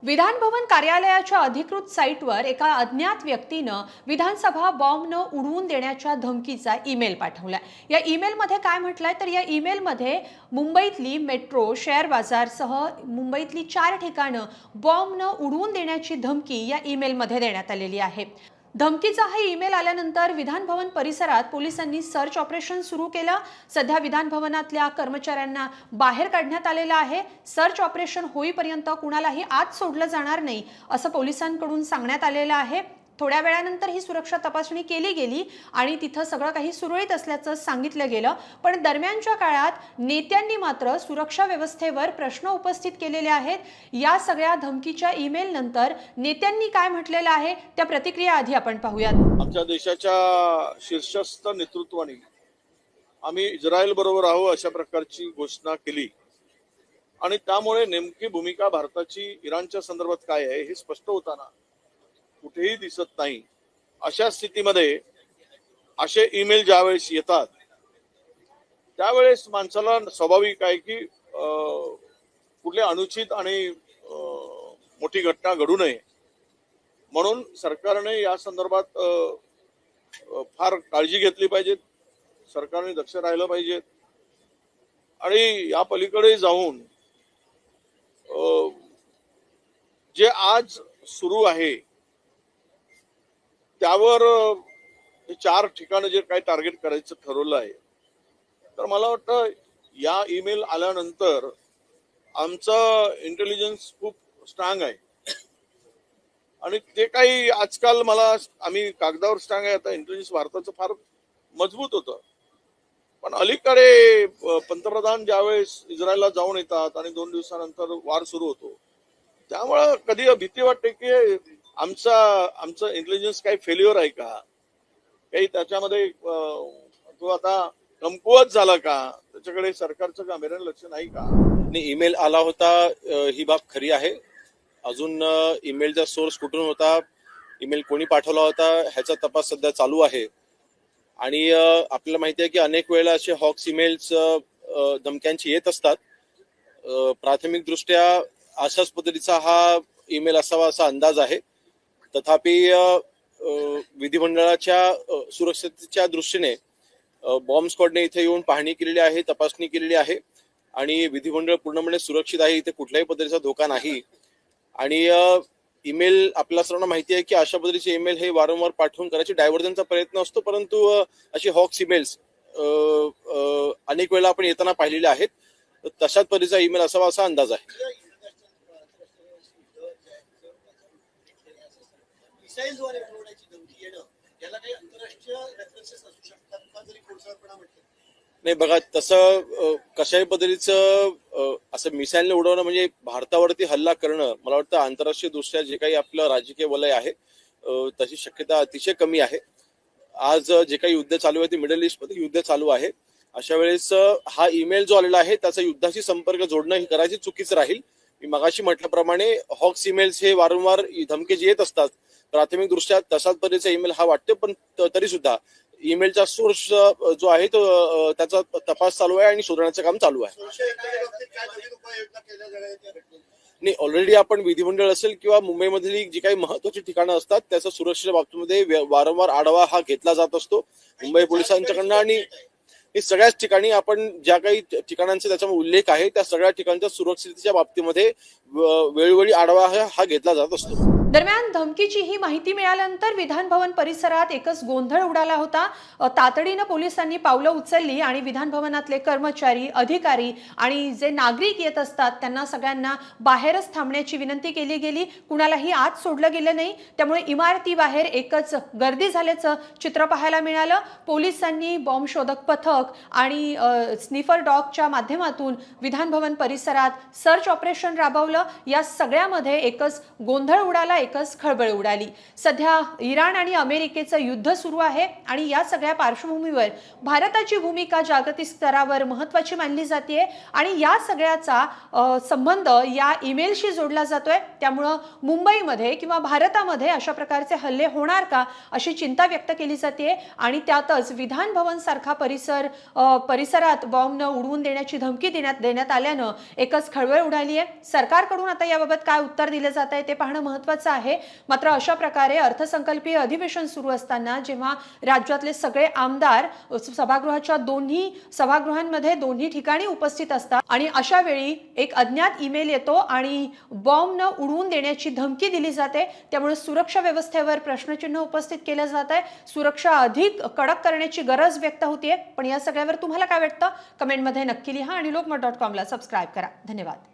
विधान भवन कार्यालयाच्या अधिकृत साईटवर एका अज्ञात व्यक्तीनं विधानसभा बॉम्ब न उडवून देण्याच्या धमकीचा ईमेल पाठवलाय। या ईमेलमध्ये काय म्हटलंय तर या ईमेलमध्ये मुंबईतली मेट्रो, शेअर बाजारसह मुंबईतली 4 ठिकाणं बॉम्ब न उडवून देण्याची धमकी या ईमेलमध्ये देण्यात आलेली आहे। धमकीचा हा ईमेल आल्यानंतर विधान भवन परिसरात पोलिसांनी सर्च ऑपरेशन सुरू केलं। सध्या विधान भवनातल्या कर्मचाऱ्यांना बाहेर काढण्यात आलेलं आहे। सर्च ऑपरेशन होईपर्यंत कुणालाही आत सोडलं जाणार नाही असं पोलिसांकडून सांगण्यात आलेलं आहे। थोड्या वेळानंतर ही सुरक्षा तपासणी केली गेली आणि तिथं सगळं काही सुरळीत असल्याचं सांगितलं गेलं। पण दरम्यानच्या काळात नेत्यांनी मात्र सुरक्षा व्यवस्थेवर प्रश्न उपस्थित केलेले आहेत। या सगळ्या धमकीच्या ईमेल नंतर नेत्यांनी काय म्हटलेलं आहे त्या प्रतिक्रिया आधी आपण पाहूयात। आमच्या देशाच्या शीर्षस्थ नेतृत्वाने आम्ही इस्रायल बरोबर आहोत अशा प्रकारची घोषणा केली आणि त्यामुळे नेमकी भूमिका भारताची इराणच्या संदर्भात काय आहे हे स्पष्ट होताना कुठेही दिसत नाही। अशा स्थितीमध्ये असे ईमेल ज्यावेळेस येतात त्यावेळेस माणसाला स्वाभाविक आहे की कुठले अनुचित आणि मोठी घटना घडू नये म्हणून सरकारने या संदर्भात फार काळजी घेतली पाहिजे। सरकारने दक्ष राहिलं पाहिजे आणि या पलीकडे जाऊन जे आज सुरू आहे त्यावर 4 ठिकाणं जे काही टार्गेट करायचं ठरवलं आहे तर मला वाटतं या ईमेल आल्यानंतर आमचं इंटेलिजन्स खूप स्ट्रॉंग आहे आणि ते काही आजकाल आम्ही कागदावर स्ट्रॉंग आहे, आता इंटेलिजन्स भारताचं फार मजबूत होतं। पण अलीकडे पंतप्रधान ज्यावेळेस इस्रायलला जाऊन येतात आणि 2 दिवसानंतर वार सुरू होतो त्यामुळे कधी भीती वाटते की आमचं इंटेलिजन्स काही फेल्युअर आहे का, काही त्याच्यामध्ये तो आता कमकुवत झाला का, त्याच्याकडे सरकारचं गांभीर्याने लक्ष नाही का। ईमेल आला होता ही बाब खरी आहे। अजून ईमेलचा सोर्स कुठून होता, ईमेल कोणी पाठवला होता ह्याचा तपास सध्या चालू आहे आणि आपल्याला माहिती आहे की अनेक वेळेला असे हॉक्स ईमेल्स धमक्यांची येत असतात। प्राथमिक दृष्ट्या अशाच पद्धतीचा हा ईमेल असावा असा अंदाज आहे। तथापि विधिमंडळाच्या सुरक्षेच्या दृष्टीने बॉम्ब स्क्वॉडने इथे येऊन पाहणी केलेली आहे, तपासणी केलेली आहे आणि विधिमंडळ पूर्णपणे सुरक्षित आहे, इथे कुठल्याही पद्धतीचा धोका नाही। आणि ईमेल आपल्या सर्वांना माहिती आहे की अशा पद्धतीचे ईमेल हे वारंवार पाठवून करायचे डायव्हर्जनचा प्रयत्न असतो, परंतु अशी हॉक्स ईमेल्स अनेक वेळा आपण येताना पाहिलेले आहेत। तशाच पद्धतीचा ईमेल असावा असा अंदाज आहे। नाही बघा, तसं कशाही पद्धतीचं असं मिसाईलने उडवणं म्हणजे भारतावरती हल्ला करणं मला वाटतं आंतरराष्ट्रीय दृष्ट्या जे काही आपलं राजकीय वलय आहे तशी शक्यता अतिशय कमी आहे। आज जे काही युद्ध चालू आहे ते मिडल ईस्ट मध्ये युद्ध चालू आहे। अशा वेळेस हा ईमेल जो आलेला आहे त्याचा युद्धाशी संपर्क जोडणं ही करायची चुकीचं राहील। मी मगाशी म्हटल्याप्रमाणे हॉक्स ईमेल्स हे वारंवार धमके जे येत असतात प्राथमिक दृष्ट्या तसाच पद्धतीचा ईमेल हा वाटतो, पण तरी सुद्धा ईमेलचा सोर्स जो आहे तो त्याचा तपास चालू आहे आणि शोधण्याचं काम चालू आहे। नाही, ऑलरेडी आपण विधिमंडळ असेल किंवा मुंबईमधली जी काही महत्वाची ठिकाणं असतात त्याचा सुरक्षेच्या बाबतीमध्ये वारंवार आढावा हा घेतला जात असतो मुंबई पोलिसांच्याकडनं आणि हे सगळ्याच ठिकाणी आपण ज्या काही ठिकाणांचा त्याच्यामध्ये उल्लेख आहे त्या सगळ्या ठिकाणच्या सुरक्षिततेच्या बाबतीमध्ये वेळोवेळी आढावा हा घेतला जात असतो। दरम्यान धमकीची ही माहिती मिळाल्यानंतर विधान भवन परिसरात एकच गोंधळ उडाला होता। तातडीनं पोलिसांनी पावलं उचलली आणि विधान भवनातले कर्मचारी, अधिकारी आणि जे नागरिक येत असतात त्यांना सगळ्यांना बाहेरच थांबण्याची विनंती केली गेली। कुणालाही आत सोडलं गेलं नाही, त्यामुळे इमारतीबाहेर एकच गर्दी झाल्याचं चित्र पाहायला मिळालं। पोलिसांनी बॉम्ब शोधक पथक आणि स्निफर डॉगच्या माध्यमातून विधान भवन परिसरात सर्च ऑपरेशन राबवलं। या सगळ्यामध्ये एकच गोंधळ उडाला, एकच खळबळ उडाली। सध्या इराण आणि अमेरिकेचं युद्ध सुरू आहे आणि या सगळ्या पार्श्वभूमीवर भारताची भूमिका जागतिक स्तरावर महत्त्वाची मानली जाते आणि या सगळ्याचा संबंध या ईमेलशी जोडला जातोय। त्यामुळे मुंबईमध्ये किंवा भारतामध्ये अशा प्रकारचे हल्ले होणार का अशी चिंता व्यक्त केली जाते आणि त्यातच विधान भवन सारखा परिसरात बॉम्ब न उडवून देण्याची धमकी देण्यात आल्यानं एकच खळबळ उडाली आहे। सरकारकडून आता याबाबत काय उत्तर दिले जात आहे ते पाहणं महत्त्वाचं आहे। मात्र अशा प्रकारे अर्थसंकल्पीय अधिवेशन सुरू असताना जेव्हा राज्यातले सगळे आमदार सभागृहाच्या दोन्ही सभागृहांमध्ये दोन्ही ठिकाणी उपस्थित असतात आणि अशा वेळी एक अज्ञात ईमेल येतो आणि बॉम्ब न उडवून देण्याची धमकी दिली जाते। त्यामुळे सुरक्षा व्यवस्थेवर प्रश्नचिन्ह उपस्थित केलं जात आहे। सुरक्षा अधिक कडक करण्याची गरज व्यक्त होतीये। पण या सगळ्यावर तुम्हाला काय वाटतं कमेंटमध्ये नक्की लिहा आणि lokmat.com ला सबस्क्राइब करा। धन्यवाद।